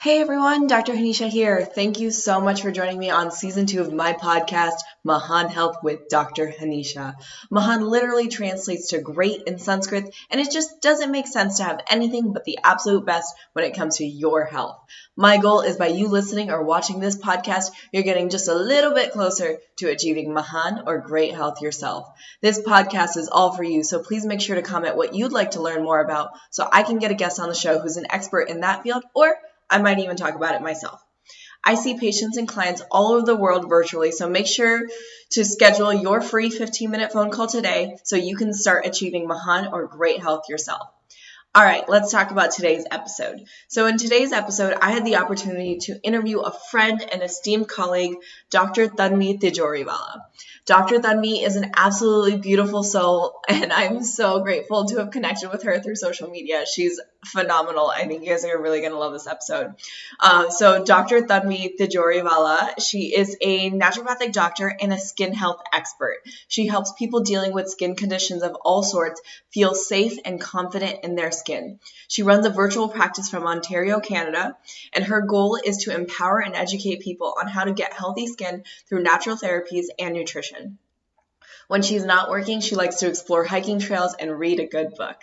Hey everyone, Dr. Hanisha here. Thank you so much for joining me on season 2 of my podcast, Mahan Health with Dr. Hanisha. Mahan literally translates to great in Sanskrit, and it just doesn't make sense to have anything but the absolute best when it comes to your health. My goal is by you listening or watching this podcast, you're getting just a little bit closer to achieving Mahan or great health yourself. This podcast is all for you, so please make sure to comment what you'd like to learn more about so I can get a guest on the show who's an expert in that field, or I might even talk about it myself. I see patients and clients all over the world virtually, so make sure to schedule your free 15-minute phone call today so you can start achieving Mahan or great health yourself. All right, let's talk about today's episode. So in today's episode, I had the opportunity to interview a friend and esteemed colleague, Dr. Tanvi Tijoriwala. Dr. Tanvi is an absolutely beautiful soul, and I'm so grateful to have connected with her through social media. She's phenomenal. I think you guys are really going to love this episode. So Dr. Tanvi Tijoriwala, she is a naturopathic doctor and a skin health expert. She helps people dealing with skin conditions of all sorts feel safe and confident in their skin. She runs a virtual practice from Ontario, Canada, and her goal is to empower and educate people on how to get healthy skin through natural therapies and nutrition. When she's not working, she likes to explore hiking trails and read a good book.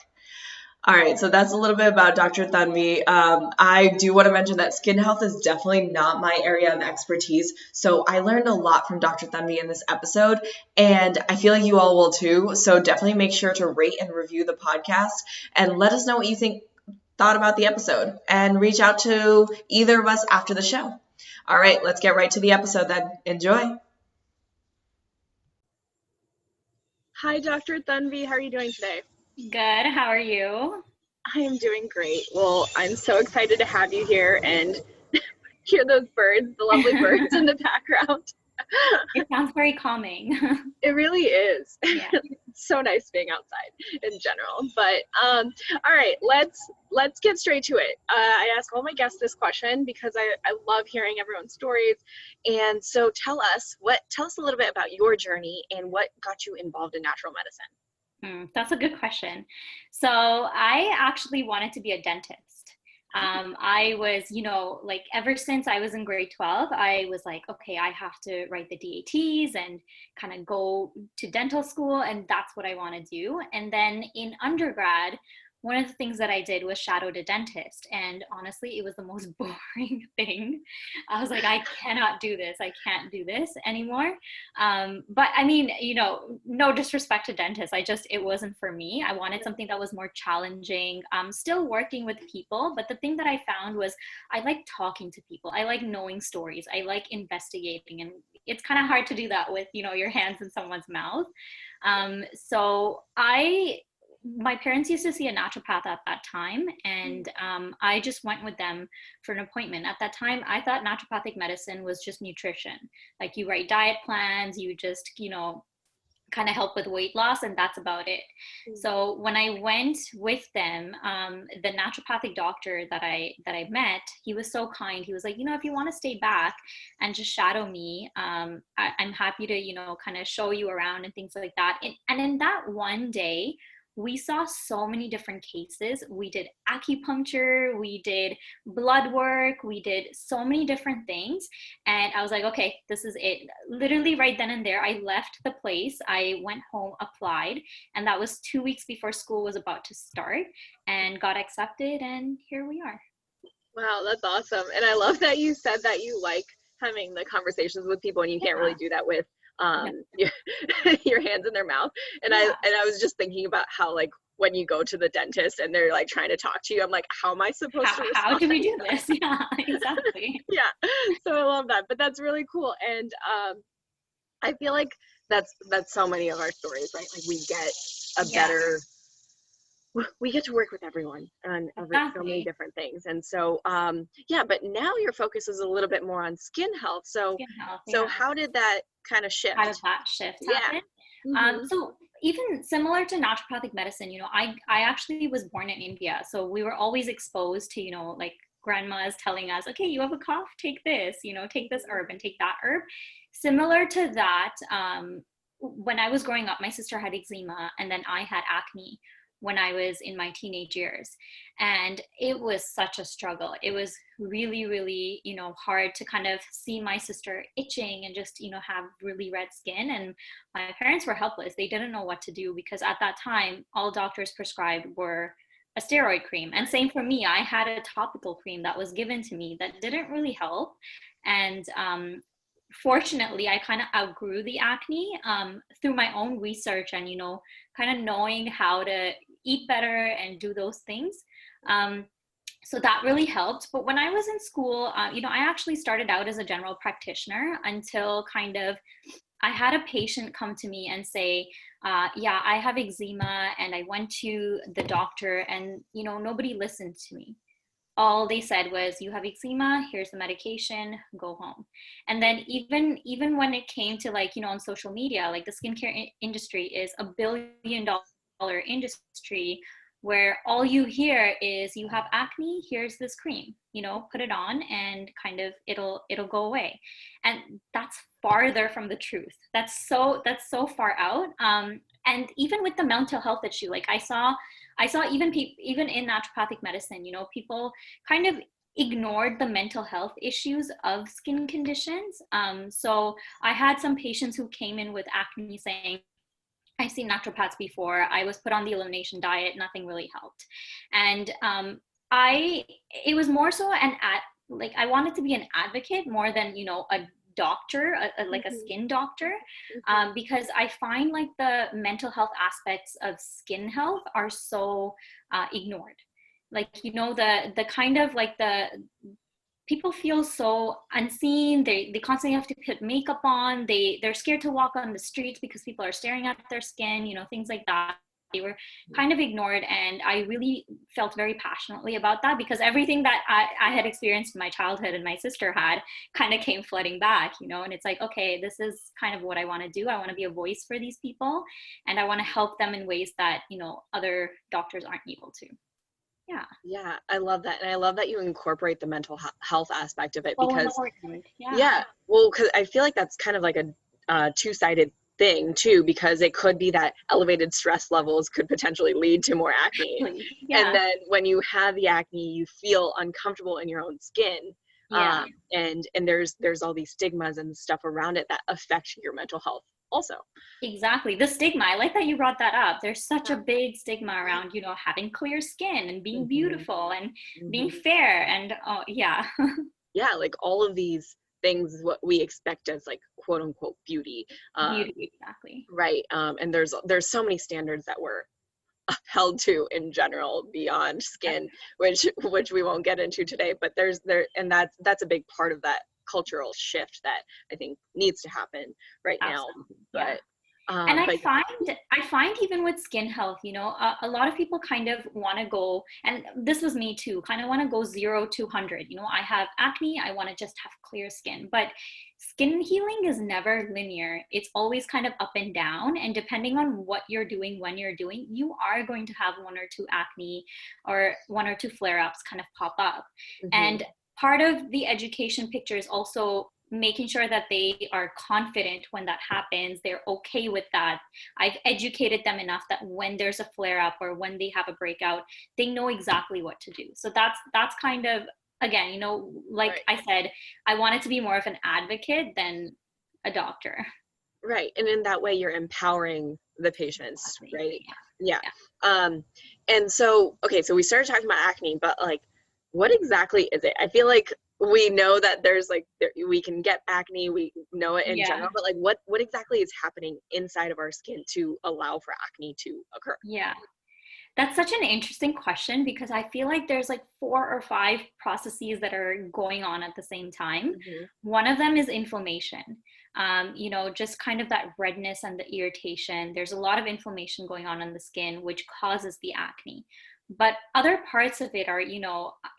All right, so that's a little bit about Dr. Tanvi. I do want to mention that skin health is definitely not my area of expertise, so I learned a lot from Dr. Tanvi in this episode, and I feel like you all will too. So definitely make sure to rate and review the podcast, and let us know what you thought about the episode, and reach out to either of us after the show. All right, let's get right to the episode then. Enjoy. Hi, Dr. Tanvi. How are you doing today? Good. How are you? I am doing great. Well, I'm so excited to have you here and hear those birds, the lovely birds in the background. It sounds very calming. It really is. Yeah. It's so nice being outside in general. But all right, let's get straight to it. I ask all my guests this question because I love hearing everyone's stories. And so tell us a little bit about your journey and what got you involved in natural medicine. That's a good question. So I actually wanted to be a dentist. I was, like ever since I was in grade 12, I was like, okay, I have to write the DATs and kind of go to dental school, and that's what I want to do. And then in undergrad, one of the things that I did was shadowed a dentist. And honestly, it was the most boring thing. I was like, I cannot do this. I can't do this anymore. But I mean, no disrespect to dentists. It wasn't for me. I wanted something that was more challenging. Still working with people. But the thing that I found was I like talking to people. I like knowing stories. I like investigating. And it's kind of hard to do that with, your hands in someone's mouth. So my parents used to see a naturopath at that time, and I just went with them for an appointment. At that time, I thought naturopathic medicine was just nutrition. Like you write diet plans, you just, kind of help with weight loss, and that's about it. So when I went with them, the naturopathic doctor that I met, he was so kind. He was like, if you want to stay back and just shadow me, I'm happy to, kind of show you around and things like that. And in that one day, we saw so many different cases. We did acupuncture, we did blood work, we did so many different things. And I was like, okay, this is it. Literally right then and there, I left the place. I went home, applied, and that was 2 weeks before school was about to start, and got accepted, and here we are. Wow, that's awesome. And I love that you said that you like having the conversations with people, and you can't really do that with your hands in their mouth. And I was just thinking about how, like, when you go to the dentist and they're like trying to talk to you, I'm like, how am I supposed to respond? How do we do this? Yeah, exactly. Yeah, so I love that. But that's really cool. And I feel like that's so many of our stories, right? Like we get we get to work with everyone on so many different things. And so, but now your focus is a little bit more on skin health. So how did that kind of shift? How did that shift happen? Mm-hmm. So even similar to naturopathic medicine, I actually was born in India. So we were always exposed to, like grandmas telling us, okay, you have a cough, take this, take this herb and take that herb. Similar to that, when I was growing up, my sister had eczema and then I had acne. when I was in my teenage years. And it was such a struggle. It was really, really, hard to kind of see my sister itching and just, have really red skin. And my parents were helpless. They didn't know what to do because at that time, all doctors prescribed were a steroid cream. And same for me, I had a topical cream that was given to me that didn't really help. And fortunately, I kind of outgrew the acne through my own research and, kind of knowing how to eat better and do those things. So that really helped. But when I was in school, I actually started out as a general practitioner until kind of I had a patient come to me and say, yeah, I have eczema and I went to the doctor and, nobody listened to me. All they said was, you have eczema, here's the medication, go home. And then even when it came to on social media, like the skincare industry is a $1 billion industry where all you hear is, you have acne, here's this cream, put it on and kind of it'll go away. And that's farther from the truth. That's so far out. And even with the mental health issue, like I saw even in naturopathic medicine, people kind of ignored the mental health issues of skin conditions. So I had some patients who came in with acne saying, I've seen naturopaths before. I was put on the elimination diet. Nothing really helped. And it was more so I wanted to be an advocate more than, a doctor, a skin doctor, because I find like the mental health aspects of skin health are so ignored. Like, the kind of like people feel so unseen. They constantly have to put makeup on. They're scared to walk on the streets because people are staring at their skin, things like that. They were kind of ignored. And I really felt very passionately about that because everything that I had experienced in my childhood and my sister had kind of came flooding back, and it's like, okay, this is kind of what I want to do. I want to be a voice for these people and I want to help them in ways that, other doctors aren't able to. Yeah, I love that. And I love that you incorporate the mental health aspect of it So because important. well, because I feel like that's kind of like a two-sided thing too, because it could be that elevated stress levels could potentially lead to more acne. And then when you have the acne, you feel uncomfortable in your own skin. And there's all these stigmas and stuff around it that affect your mental health also. Exactly. The stigma. I like that you brought that up. There's such a big stigma around, having clear skin and being beautiful and being fair and yeah, like all of these things what we expect as like quote unquote beauty. Exactly. Right. And there's so many standards that we're upheld to in general beyond skin, which we won't get into today, but and that's a big part of that cultural shift that I think needs to happen right now. But and I find even with skin health, a lot of people kind of want to go, and this was me too, kind of want to go 0 to 100. I have acne, I want to just have clear skin, but skin healing is never linear. It's always kind of up and down, and depending on what you're doing, when you're doing, you are going to have 1 or 2 acne or 1 or 2 flare-ups kind of pop up. And part of the education picture is also making sure that they are confident when that happens. They're okay with that. I've educated them enough that when there's a flare up or when they have a breakout, they know exactly what to do. So that's kind of, again, I said, I wanted to be more of an advocate than a doctor. Right. And in that way, you're empowering the patients, right? Yeah. And so, okay, so we started talking about acne, but like, what exactly is it? I feel like we know that there's we can get acne, we know it in general, but like what exactly is happening inside of our skin to allow for acne to occur? Yeah, that's such an interesting question because I feel like there's like 4 or 5 processes that are going on at the same time. One of them is inflammation. Just kind of that redness and the irritation. There's a lot of inflammation going on in the skin, which causes the acne. But other parts of it are,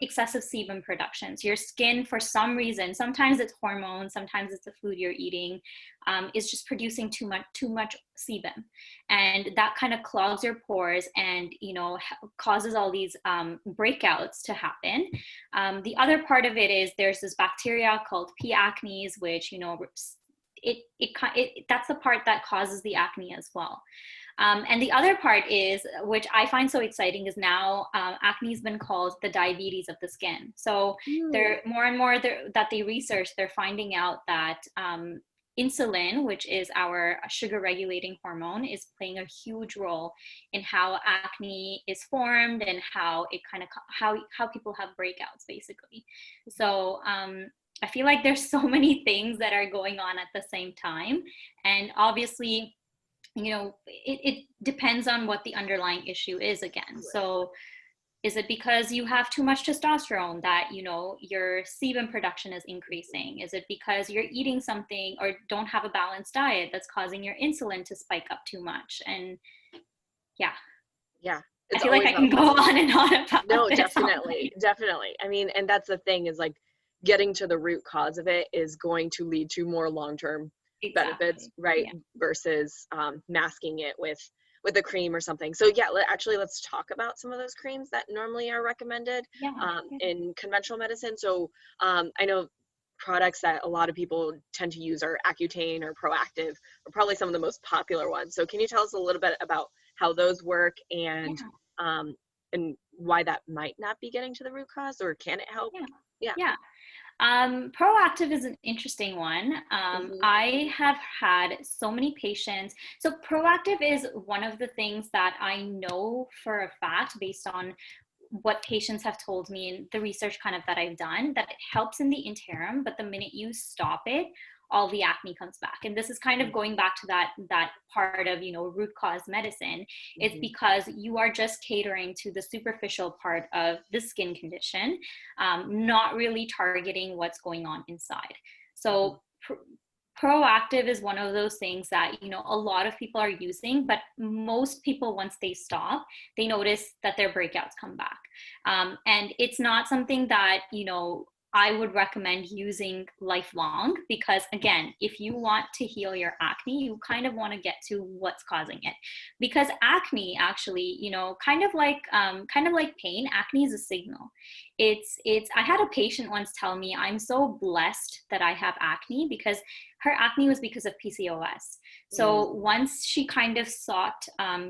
excessive sebum productions. Your skin, for some reason, sometimes it's hormones, sometimes it's the food you're eating, is just producing too much sebum. And that kind of clogs your pores and, causes all these breakouts to happen. The other part of it is there's this bacteria called P. acnes, which, that's the part that causes the acne as well. And the other part is, which I find so exciting, is now acne has been called the diabetes of the skin. So they're more and more that they research, they're finding out that insulin, which is our sugar regulating hormone, is playing a huge role in how acne is formed and how it kind of how people have breakouts, basically. So I feel like there's so many things that are going on at the same time, and obviously, you know, it depends on what the underlying issue is again. So is it because you have too much testosterone that, you know, your sebum production is increasing? Is it because you're eating something or don't have a balanced diet that's causing your insulin to spike up too much? And yeah. I feel like I can go on and on about No, definitely. I mean, and that's the thing, is like getting to the root cause of it is going to lead to more long-term benefits, right? Yeah. Versus masking it with a cream or something. So yeah, let's talk about some of those creams that normally are recommended in conventional medicine. So I know products that a lot of people tend to use are Accutane or Proactive, are probably some of the most popular ones. So can you tell us a little bit about how those work and why that might not be getting to the root cause, or can it help? Yeah. Proactive is an interesting one. I have had so many patients. So Proactive is one of the things that I know for a fact, based on what patients have told me and the research kind of that I've done, that it helps in the interim, but the minute you stop it, all the acne comes back. And this is kind of going back to that part of, you know, root cause medicine. It's because you are just catering to the superficial part of the skin condition, not really targeting what's going on inside. So Proactive is one of those things that, you know, a lot of people are using, but most people, once they stop, they notice that their breakouts come back. And it's not something that, you know, I would recommend using lifelong, because again, if you want to heal your acne, you kind of want to get to what's causing it, because acne actually, you know, kind of like pain, acne is a signal. I had a patient once tell me, I'm so blessed that I have acne, because her acne was because of PCOS. So once she kind of sought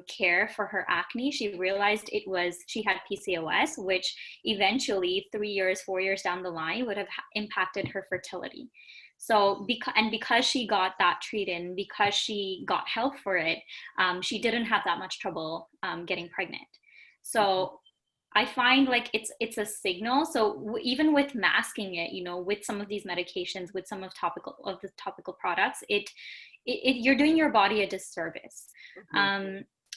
care for her acne, she realized she had PCOS, which eventually 3 years, 4 years down the line would have impacted her fertility. So because she got that treated, and because she got help for it, she didn't have that much trouble getting pregnant. So I find like it's a signal. So even with masking it, you know, with some of these medications, with some of the topical products, you're doing your body a disservice.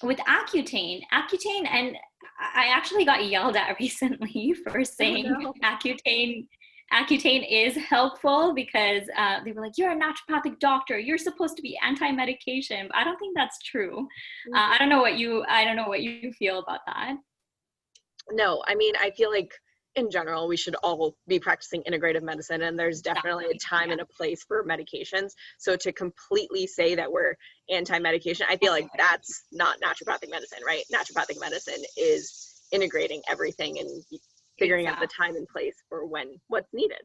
With Accutane, and I actually got yelled at recently for saying Accutane is helpful, because they were like, you're a naturopathic doctor, you're supposed to be anti-medication. But I don't think that's true. I don't know what you feel about that. No, I mean, I feel like in general, we should all be practicing integrative medicine, and there's definitely a time and a place for medications. So to completely say that we're anti-medication, I feel like that's not naturopathic medicine, right? Naturopathic medicine is integrating everything and figuring out the time and place for what's needed.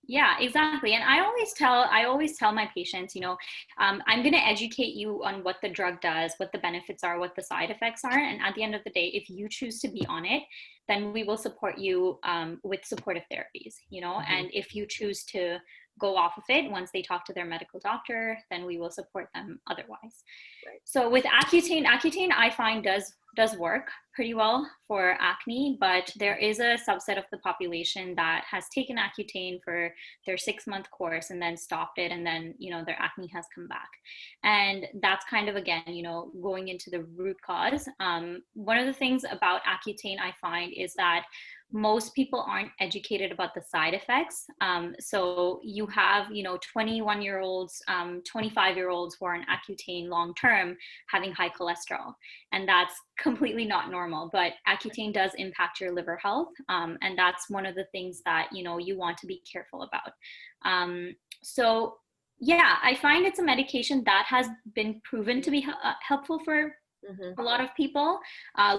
Yeah, exactly. And I always tell my patients, you know, I'm going to educate you on what the drug does, what the benefits are, what the side effects are. And at the end of the day, if you choose to be on it, then we will support you with supportive therapies, you know, and if you choose to go off of it, once they talk to their medical doctor, then we will support them otherwise. Right. So with Accutane I find does work pretty well for acne, but there is a subset of the population that has taken Accutane for their 6-month course and then stopped it, and then, you know, their acne has come back. And that's kind of, again, you know, going into the root cause. One of the things about Accutane I find is that most people aren't educated about the side effects. So you have, you know, 21-year-olds, 25-year-olds who are on Accutane long-term having high cholesterol, and that's completely not normal. But Accutane does impact your liver health, and that's one of the things that, you know, you want to be careful about. So yeah, I find it's a medication that has been proven to be helpful for a lot of people,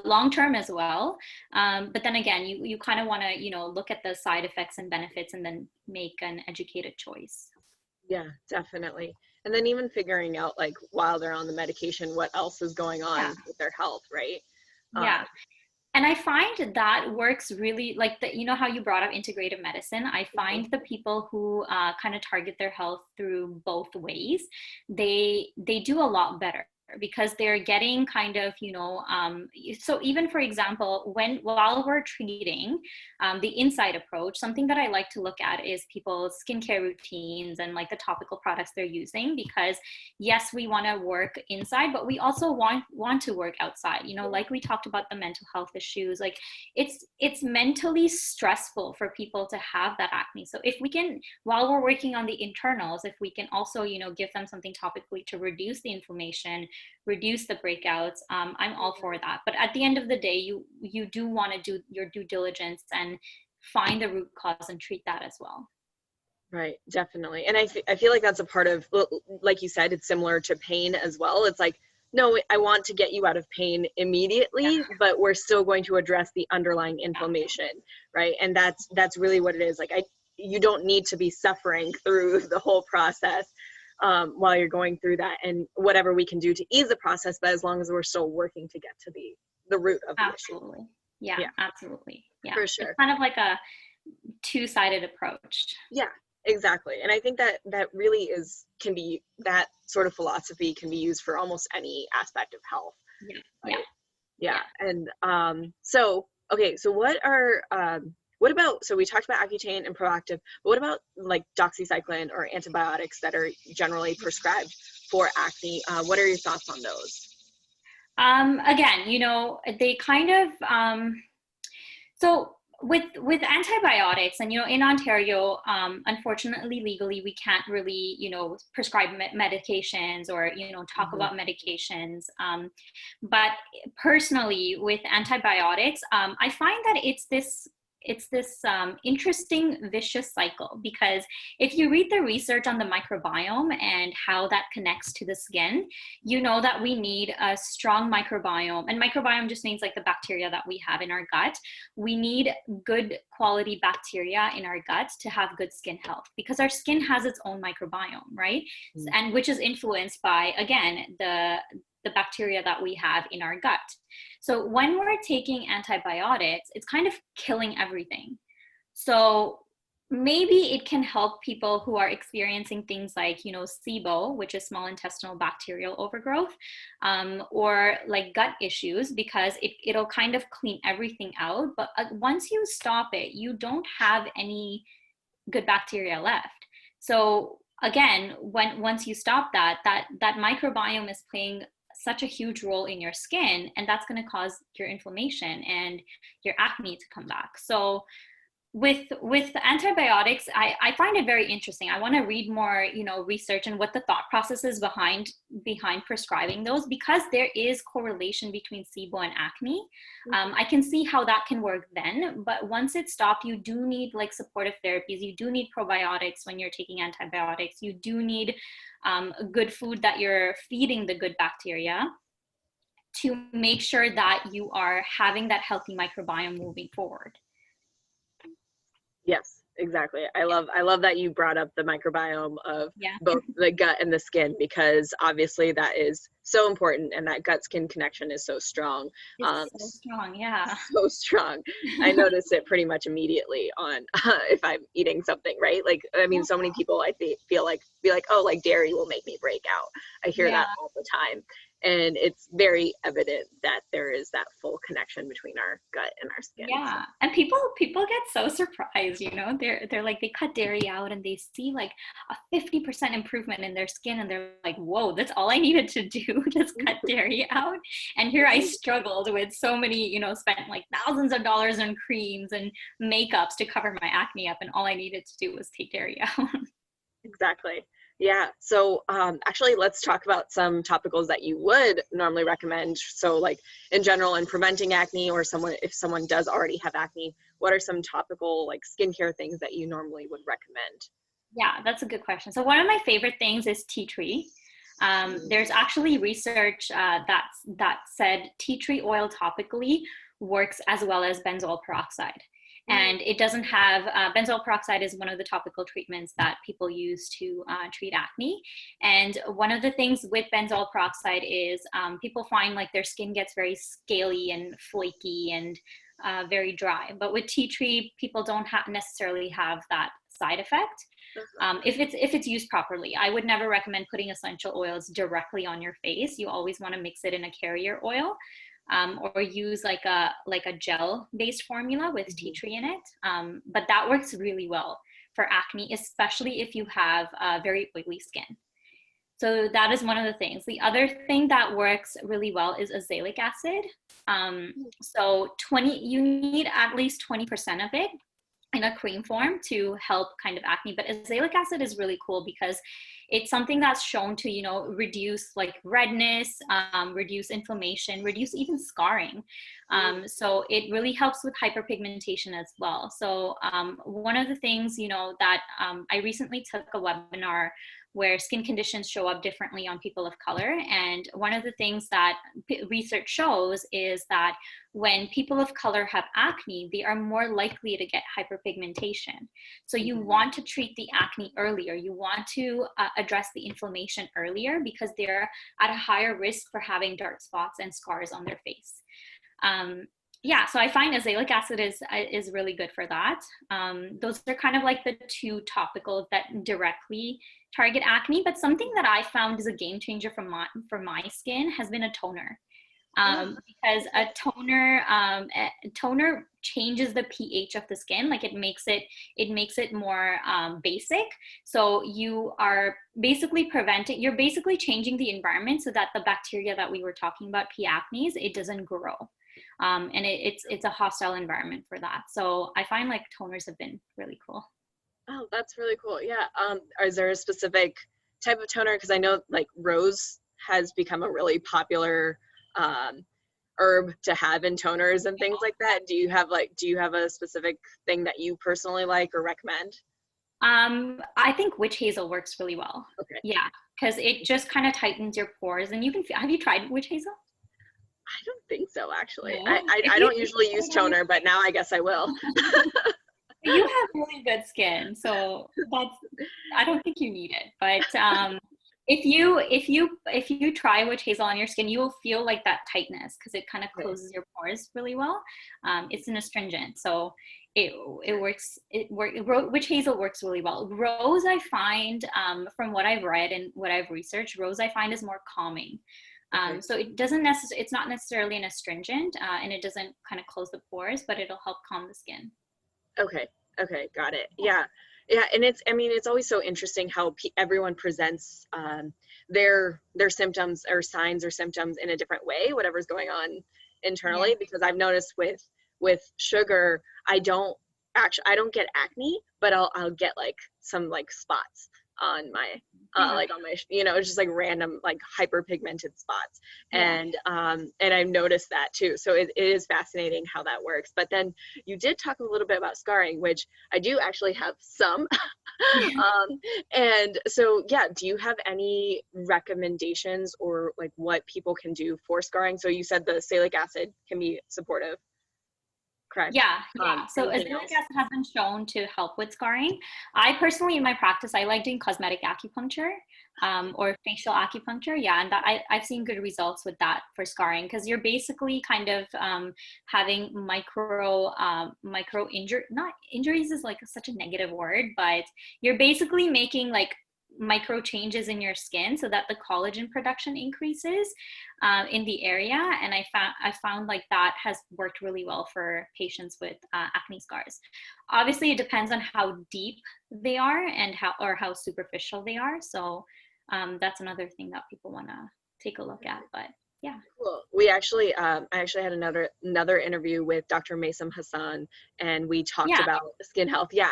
long-term as well. But then again, you kind of want to, you know, look at the side effects and benefits and then make an educated choice. Yeah, definitely. And then even figuring out like while they're on the medication, what else is going on with their health, right? Yeah. And I find that works really, like you know how you brought up integrative medicine. I find the people who kind of target their health through both ways, they do a lot better, because they're getting kind of, so even for example, while we're treating, the inside approach, something that I like to look at is people's skincare routines and like the topical products they're using, because yes, we want to work inside, but we also want to work outside, like we talked about the mental health issues. Like it's mentally stressful for people to have that acne. So if we can, while we're working on the internals, if we can also, give them something topically to reduce the inflammation, reduce the breakouts, I'm all for that. But at the end of the day, you do want to do your due diligence and find the root cause and treat that as well. Right, definitely. And I feel like that's a part of, like you said, it's similar to pain as well. It's like, no, I want to get you out of pain immediately, but we're still going to address the underlying inflammation, right? And that's really what it is. Like you don't need to be suffering through the whole process while you're going through that, and whatever we can do to ease the process, but as long as we're still working to get to the root of the absolutely issue. Yeah, absolutely. Yeah, for sure. It's kind of like a two-sided approach. Yeah, exactly. And I think that really can be, that sort of philosophy can be used for almost any aspect of health. Yeah. Right? Yeah. And so what about, so we talked about Accutane and Proactive, but what about like doxycycline or antibiotics that are generally prescribed for acne? What are your thoughts on those? Again, they kind of, so with antibiotics, and in Ontario, unfortunately legally we can't really prescribe medications or talk about medications, but personally with antibiotics, I find that it's this interesting vicious cycle, because if you read the research on the microbiome and how that connects to the skin, that we need a strong microbiome. And microbiome just means like the bacteria that we have in our gut. We need good quality bacteria in our gut to have good skin health, because our skin has its own microbiome, right? And which is influenced by, again, the bacteria that we have in our gut. So when we're taking antibiotics, it's kind of killing everything. So maybe it can help people who are experiencing things like, SIBO, which is small intestinal bacterial overgrowth, or like gut issues, because it'll kind of clean everything out. But once you stop it, you don't have any good bacteria left. So again, once you stop that microbiome is playing such a huge role in your skin, and that's going to cause your inflammation and your acne to come back. So with antibiotics, I find it very interesting. I want to read more, research and what the thought process is behind prescribing those, because there is correlation between SIBO and acne. I can see how that can work then, but once it's stopped, you do need like supportive therapies. You do need probiotics when you're taking antibiotics. You do need good food that you're feeding the good bacteria to make sure that you are having that healthy microbiome moving forward. Yes, exactly. I love that you brought up the microbiome of both the gut and the skin, because obviously that is so important, and that gut skin connection is so strong. It's so strong, yeah. So strong. I notice it pretty much immediately on if I'm eating something, right? Like, I mean, so many people I feel like be like, oh, like dairy will make me break out. I hear that all the time. And it's very evident that there is that full connection between our gut and our skin. Yeah, and people get so surprised, they're like, they cut dairy out and they see like a 50% improvement in their skin, and they're like, whoa, that's all I needed to do, just cut dairy out. And here I struggled with so many, spent like thousands of dollars on creams and makeups to cover my acne up, and all I needed to do was take dairy out. Exactly. Yeah. So actually, let's talk about some topicals that you would normally recommend. So like in general, in preventing acne, or if someone does already have acne, what are some topical like skincare things that you normally would recommend? Yeah, that's a good question. So one of my favorite things is tea tree. There's actually research that said tea tree oil topically works as well as benzoyl peroxide. And it doesn't have, benzoyl peroxide is one of the topical treatments that people use to treat acne. And one of the things with benzoyl peroxide is people find like their skin gets very scaly and flaky and very dry. But with tea tree, people don't necessarily have that side effect. If it's used properly. I would never recommend putting essential oils directly on your face. You always want to mix it in a carrier oil. Or use like a gel based formula with tea tree in it. But that works really well for acne, especially if you have very oily skin. So that is one of the things. The other thing that works really well is azelaic acid. So you need at least 20% of it in a cream form to help kind of acne. But azelaic acid is really cool because it's something that's shown to, you know, reduce like redness, reduce inflammation, reduce even scarring. So it really helps with hyperpigmentation as well. So one of the things, you know, that I recently took a webinar where skin conditions show up differently on people of color. And one of the things that research shows is that when people of color have acne, they are more likely to get hyperpigmentation. So you want to treat the acne earlier. You want to address the inflammation earlier because they're at a higher risk for having dark spots and scars on their face. Yeah, so I find azelaic acid is really good for that. Those are kind of like the two topicals that directly target acne, but something that I found is a game changer for my skin has been a toner. Because a toner changes the pH of the skin, like it makes it more basic. So you are basically you're basically changing the environment so that the bacteria that we were talking about, P. acnes, it doesn't grow. And it's a hostile environment for that. So I find like toners have been really cool. Oh, that's really cool. Yeah. Is there a specific type of toner? Because I know like rose has become a really popular herb to have in toners and things like that. Do you have a specific thing that you personally like or recommend? I think witch hazel works really well. Okay. Yeah, because it just kind of tightens your pores, and you can have you tried witch hazel? I don't think so, actually. No? I don't usually use toner, but now I guess I will. You have really good skin, so I don't think you need it. But if you try witch hazel on your skin, you will feel like that tightness because it kind of closes your pores really well. It's an astringent, so it works. Witch hazel works really well. Rose, I find, from what I've read and what I've researched, rose I find is more calming. So it's not necessarily an astringent, and it doesn't kind of close the pores, but it'll help calm the skin. Okay, got it. Yeah, and it's always so interesting how everyone presents their symptoms or signs or symptoms in a different way, whatever's going on internally. Because I've noticed with sugar, I don't get acne, but I'll get like some like spots on my like on my, it's just like random like hyperpigmented spots. And I've noticed that too. So it is fascinating how that works. But then you did talk a little bit about scarring, which I do actually have some. And so, yeah, do you have any recommendations or like what people can do for scarring? So you said the azelaic acid can be supportive. Correct. Yeah. So azelaic acid has been shown to help with scarring. I personally, in my practice, I like doing cosmetic acupuncture or facial acupuncture. Yeah, and I've seen good results with that for scarring because you're basically kind of having micro injuries is like such a negative word, but you're basically making like micro changes in your skin so that the collagen production increases in the area, and I found like that has worked really well for patients with acne scars. Obviously, it depends on how deep they are and how superficial they are. So that's another thing that people want to take a look at. But yeah. Cool. We actually, I actually had another interview with Dr. Maysam Hassan, and we talked about skin health. Yeah,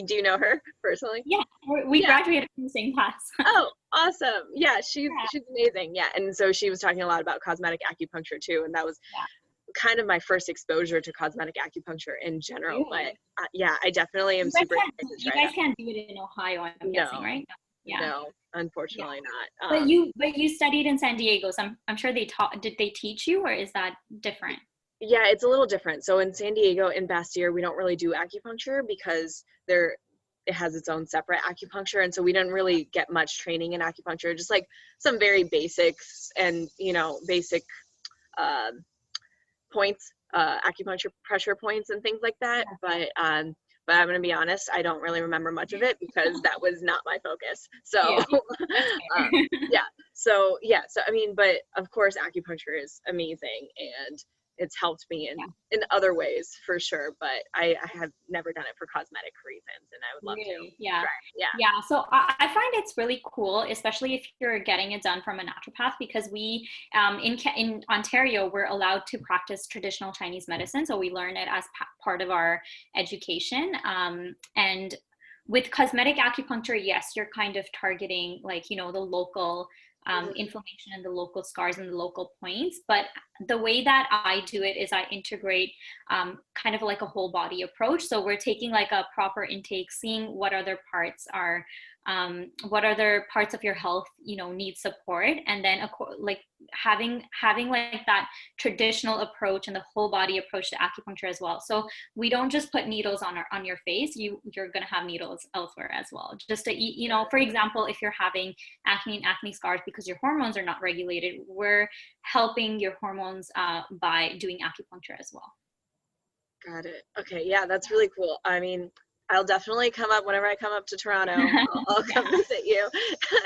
do you know her personally? Yeah, we graduated from the same class. Oh, awesome. Yeah, she's amazing. Yeah, and so she was talking a lot about cosmetic acupuncture too, and that was kind of my first exposure to cosmetic acupuncture in general. Really? But yeah, I definitely am super excited to try. You guys can't do it in Ohio, I'm guessing, right? Yeah. No, unfortunately not. But you studied in San Diego, so I'm sure did they teach you, or is that different? Yeah, it's a little different. So in San Diego, in Bastyr, we don't really do acupuncture because it has its own separate acupuncture, and so we didn't really get much training in acupuncture, just like some very basics and, you know, basic points, acupuncture pressure points and things like that. But I'm going to be honest, I don't really remember much of it because that was not my focus. So yeah. So I mean, but of course acupuncture is amazing, and it's helped me in other ways for sure, but I have never done it for cosmetic reasons, and I would love to. Yeah. Try. Yeah. So I find it's really cool, especially if you're getting it done from a naturopath, because we, in Ontario, we're allowed to practice traditional Chinese medicine. So we learn it as part of our education. And with cosmetic acupuncture, yes, you're kind of targeting, like, you know, the local inflammation and the local scars and the local points. But the way that I do it is I integrate kind of like a whole body approach. So we're taking like a proper intake, seeing what other parts are, what other parts of your health, you know, need support, and then like having like that traditional approach and the whole body approach to acupuncture as well. So we don't just put needles on your face. You're going to have needles elsewhere as well, just to, you know, for example, if you're having acne and acne scars because your hormones are not regulated, we're helping your hormones by doing acupuncture as well. Got it. Okay. Yeah, that's really cool. I mean, I'll definitely come up whenever I come up to Toronto. I'll come visit you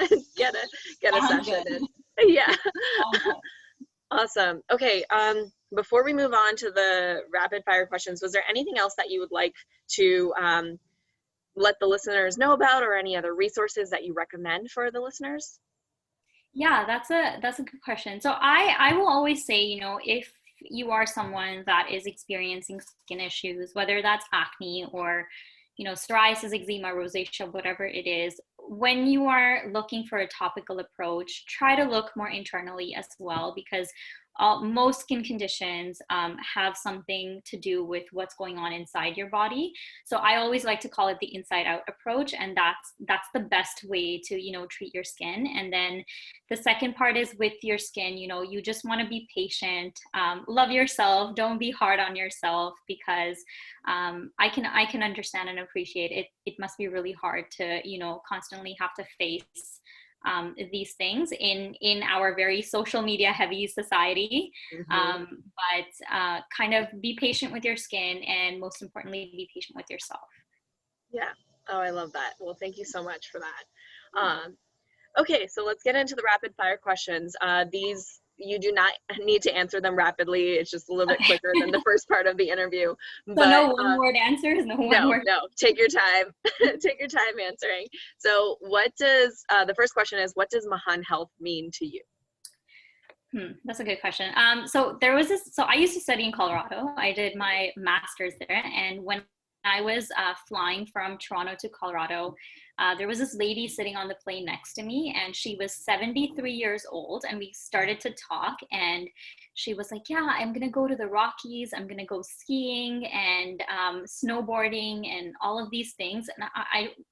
and get a session in. Yeah. Awesome. Okay. Before we move on to the rapid fire questions, was there anything else that you would like to let the listeners know about, or any other resources that you recommend for the listeners? Yeah, that's a good question. So I will always say, you know, if you are someone that is experiencing skin issues, whether that's acne or, you know, psoriasis, eczema, rosacea, whatever it is, when you are looking for a topical approach, try to look more internally as well, because most skin conditions have something to do with what's going on inside your body. So I always like to call it the inside out approach, and that's the best way to, you know, treat your skin. And then the second part is with your skin, you know, you just want to be patient, love yourself, don't be hard on yourself, because I can understand and appreciate it. It must be really hard to, you know, constantly have to face these things in our very social media heavy society. But kind of be patient with your skin, and most importantly, be patient with yourself. Yeah. Oh, I love that. Well, thank you so much for that. Okay, so let's get into the rapid fire questions. These, you do not need to answer them rapidly. It's just a little bit quicker than the first part of the interview. So but, no one-word answers? No, take your time. Take your time answering. So what does, the first question is, what does Mahan Health mean to you? That's a good question. So I used to study in Colorado. I did my master's there. And when I was flying from Toronto to Colorado, there was this lady sitting on the plane next to me, and she was 73 years old, and we started to talk, and she was like, yeah, I'm going to go to the Rockies. I'm going to go skiing and snowboarding and all of these things. And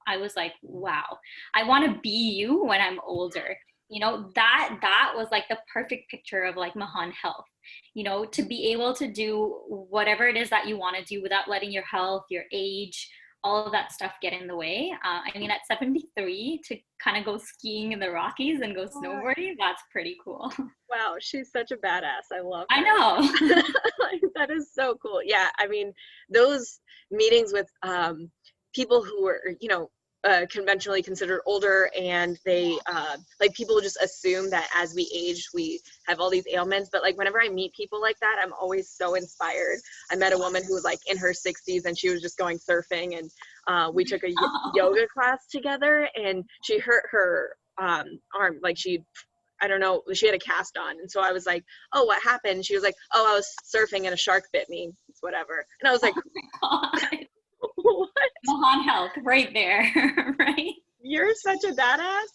I was like, wow, I want to be you when I'm older. You know, that was like the perfect picture of like Mahan Health, you know, to be able to do whatever it is that you want to do without letting your health, your age, all of that stuff get in the way. I mean, at 73, to kind of go skiing in the Rockies and go snowboarding, that's pretty cool. Wow, she's such a badass. I love her. I know. That is so cool. Yeah, I mean, those meetings with people who are, you know, conventionally considered older, and they like, people just assume that as we age we have all these ailments, but like whenever I meet people like that, I'm always so inspired. I met a woman who was like in her 60s, and she was just going surfing, and we took a yoga class together, and she hurt her arm, like I don't know, she had a cast on, and so I was like, oh, what happened? And she was like, oh, I was surfing and a shark bit me. It's whatever. And I was like, oh my God. What? Mahan Health, right there, right? You're such a badass.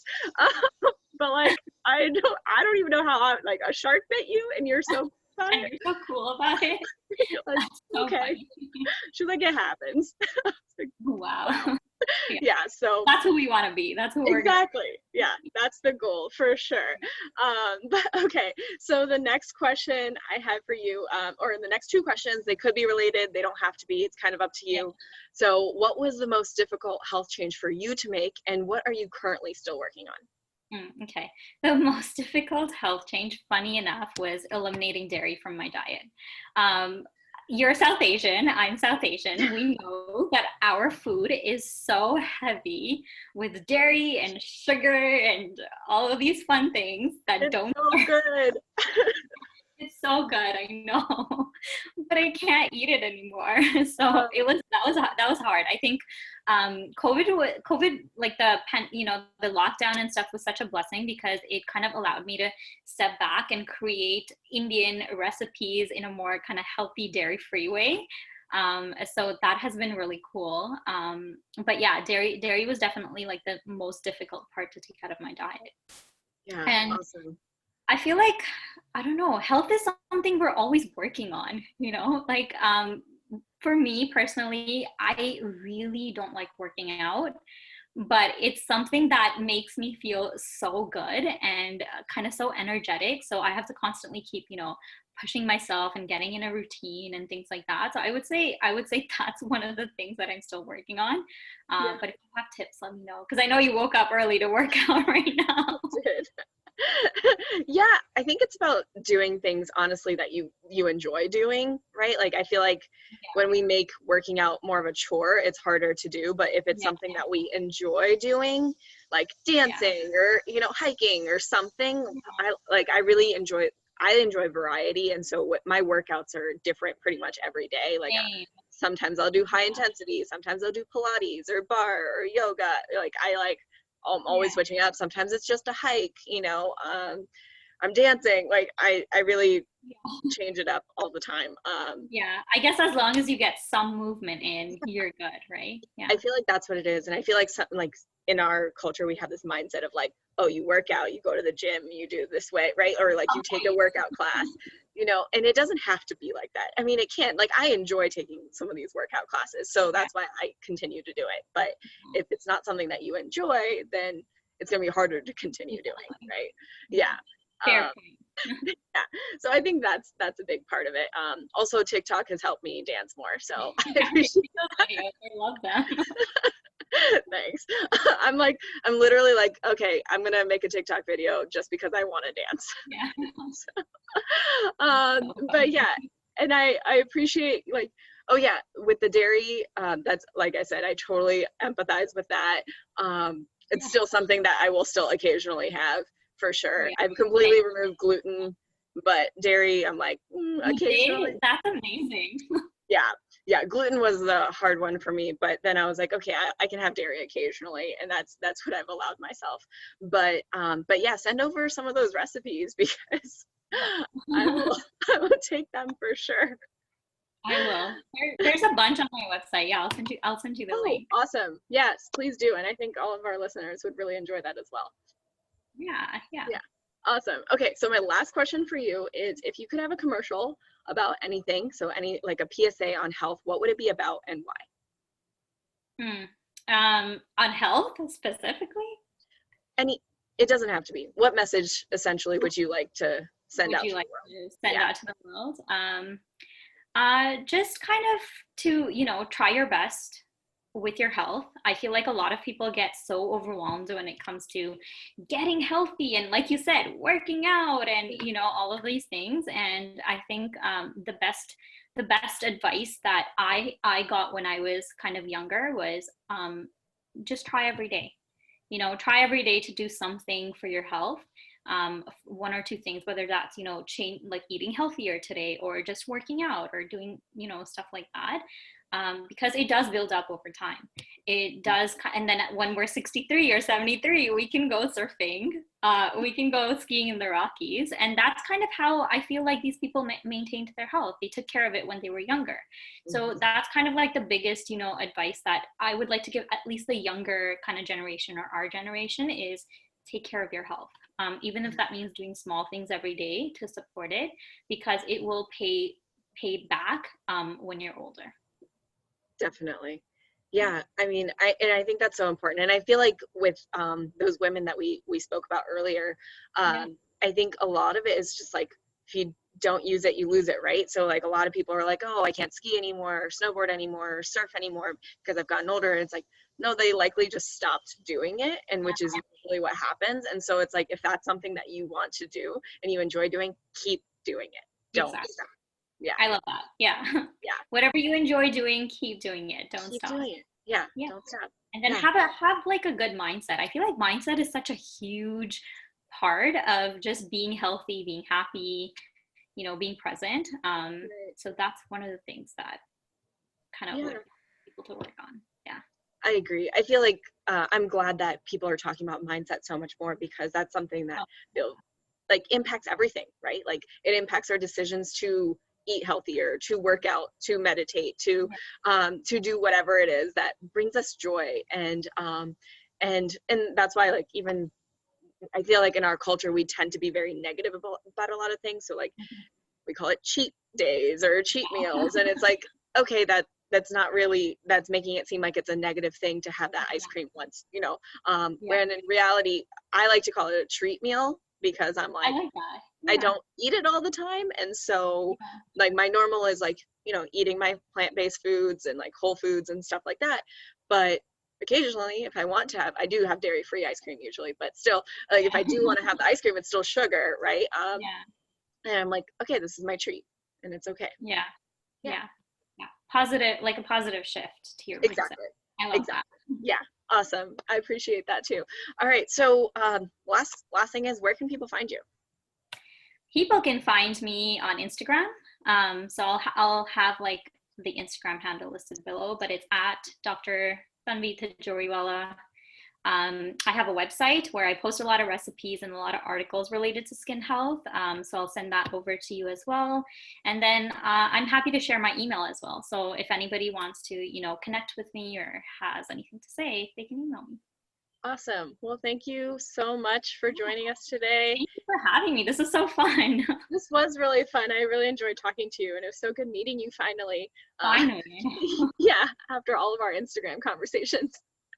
But like, I don't even know how, like, a shark bit you, and you're so fun. And you're so cool about it. Like, so okay. Funny. She's like, it happens. Like, wow. Yeah. So that's who we want to be. That's who we're exactly. Yeah, that's the goal for sure. But okay, so the next question I have for you, or the next two questions, they could be related, they don't have to be, it's kind of up to you. So what was the most difficult health change for you to make, and what are you currently still working on? Okay. The most difficult health change, funny enough, was eliminating dairy from my diet. You're South Asian, I'm South Asian. We know that our food is so heavy with dairy and sugar and all of these fun things that It's don't so good. It's so good, I know, but I can't eat it anymore. So that was hard. I think COVID, like the lockdown and stuff was such a blessing because it kind of allowed me to step back and create Indian recipes in a more kind of healthy, dairy-free way. So that has been really cool. But yeah, dairy was definitely like the most difficult part to take out of my diet. Yeah, and awesome. I feel like, I don't know, health is something we're always working on, like for me personally, I really don't like working out, but it's something that makes me feel so good and kind of so energetic. So I have to constantly keep, pushing myself and getting in a routine and things like that. So I would say that's one of the things that I'm still working on. But if you have tips, let me know, because I know you woke up early to work out right now. Yeah, I think it's about doing things honestly that you enjoy doing, right? Like I feel like when we make working out more of a chore, it's harder to do, but if it's something that we enjoy doing, like dancing or hiking or something, I really enjoy variety, and so my workouts are different pretty much every day. Like sometimes I'll do high intensity, sometimes I'll do Pilates or bar or yoga. I'm always switching up. Sometimes it's just a hike, I'm dancing. Like I really change it up all the time. I guess as long as you get some movement in, you're good, right? I feel like that's what it is. And I feel like something like in our culture, we have this mindset of like, oh, you work out, you go to the gym, you do this way, right? Or like you take a workout class, and it doesn't have to be like that. I mean, it can. Like I enjoy taking some of these workout classes, so that's why I continue to do it. But if it's not something that you enjoy, then it's gonna be harder to continue doing, right? Yeah. Fair point. Yeah, so I think that's a big part of it. Also, TikTok has helped me dance more, so I appreciate that. I love them. Thanks. I'm literally like, okay, I'm gonna make a TikTok video just because I want to dance. But yeah, and I appreciate like, oh yeah, with the dairy, that's like I said, I totally empathize with that. It's still something that I will still occasionally have for sure. I've completely removed gluten, but dairy, I'm like occasionally. That's amazing. Yeah, gluten was the hard one for me, but then I was like, okay, I can have dairy occasionally, and that's what I've allowed myself. But yeah, send over some of those recipes because I will take them for sure. I will. There's a bunch on my website. Yeah, I'll send you the link. Awesome. Yes, please do. And I think all of our listeners would really enjoy that as well. Yeah. Awesome. Okay, so my last question for you is, if you could have a commercial about anything, so any like a PSA on health, what would it be about and why? On health specifically? It doesn't have to be. What message essentially would you like to send out to the world? Out to the world? Just kind of to, try your best with your health. I feel like a lot of people get so overwhelmed when it comes to getting healthy and, like you said, working out and all of these things. And I think the best advice that I got when I was kind of younger was just try every day. Try every day to do something for your health. One or two things, whether that's change, like eating healthier today, or just working out, or doing stuff like that. Because it does build up over time. It does, and then when we're 63 or 73, we can go surfing, we can go skiing in the Rockies, and that's kind of how I feel like these people maintained their health. They took care of it when they were younger. So that's kind of like the biggest, advice that I would like to give at least the younger kind of generation, or our generation, is take care of your health. Even if that means doing small things every day to support it, because it will pay back when you're older. Definitely. Yeah, I mean, I think that's so important, and I feel like with those women that we spoke about earlier, Yeah. I think a lot of it is just like if you don't use it, you lose it, right? So like a lot of people are like, oh, I can't ski anymore, or snowboard anymore, or surf anymore because I've gotten older. And it's like, no, they likely just stopped doing it, and which is usually what happens. And so it's like if that's something that you want to do and you enjoy doing, keep doing it. Don't Exactly. stop. Yeah, I love that. Yeah. yeah, Whatever you enjoy doing, keep doing it. Don't keep stop. doing it. Yeah, Yeah. don't stop. And then Yeah. have like a good mindset. I feel like mindset is such a huge part of just being healthy, being happy, being present. Right. So that's one of the things that kind of Yeah. would people to work on. Yeah. I agree. I feel like I'm glad that people are talking about mindset so much more because that's something that Oh, like impacts everything, right? Like it impacts our decisions to eat healthier, to work out, to meditate, to do whatever it is that brings us joy, and that's why like even I feel like in our culture we tend to be very negative about a lot of things. So like we call it cheat days or cheat meals, and it's like okay, that's not really, that's making it seem like it's a negative thing to have that ice cream once, yeah. when in reality I like to call it a treat meal because I'm I like like that. I Yeah. don't eat it all the time, and so Yeah. like my normal is like eating my plant-based foods and like whole foods and stuff like that, but occasionally if I want to have, I do have dairy-free ice cream usually, but still like if I do want to have the ice cream, it's still sugar, right? Yeah. And I'm like, okay, this is my treat and it's okay. Yeah. Yeah, Yeah. Yeah. Positive, like a positive shift to your mindset. exactly. I love that. Exactly. Yeah. Awesome. I appreciate that too. All right. So last thing is, where can people find you? People can find me on Instagram. So I'll have like the Instagram handle listed below, but it's at Dr. Tanvi Tijoriwala. I have a website where I post a lot of recipes and a lot of articles related to skin health. So I'll send that over to you as well. And then I'm happy to share my email as well. So if anybody wants to, connect with me or has anything to say, they can email me. Awesome. Well, thank you so much for joining us today. Thank you for having me. This is so fun. This was really fun. I really enjoyed talking to you, and it was so good meeting you finally. Finally. Yeah, after all of our Instagram conversations.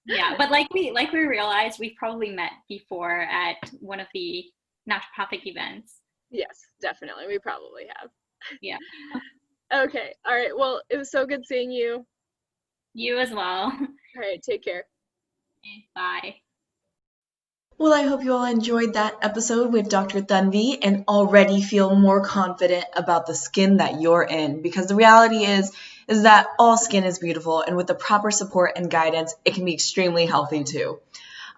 Yeah, but like we realized, we've probably met before at one of the naturopathic events. Yes, definitely. We probably have. Yeah. Okay. All right. Well, it was so good seeing you. You as well. All right. Take care. Bye. Well, I hope you all enjoyed that episode with Dr. Tanvi and already feel more confident about the skin that you're in, because the reality is that all skin is beautiful, and with the proper support and guidance, it can be extremely healthy too.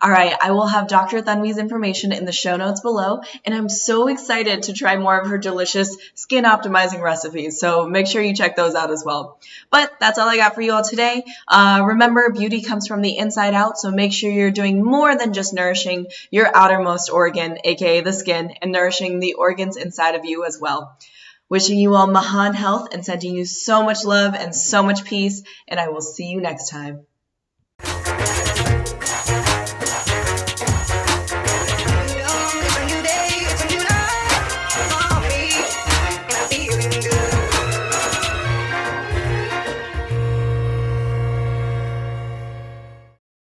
All right, I will have Dr. Tanvi's information in the show notes below, and I'm so excited to try more of her delicious skin optimizing recipes, so make sure you check those out as well. But that's all I got for you all today. Remember, beauty comes from the inside out, so make sure you're doing more than just nourishing your outermost organ, aka the skin, and nourishing the organs inside of you as well. Wishing you all Mahan Health and sending you so much love and so much peace, and I will see you next time.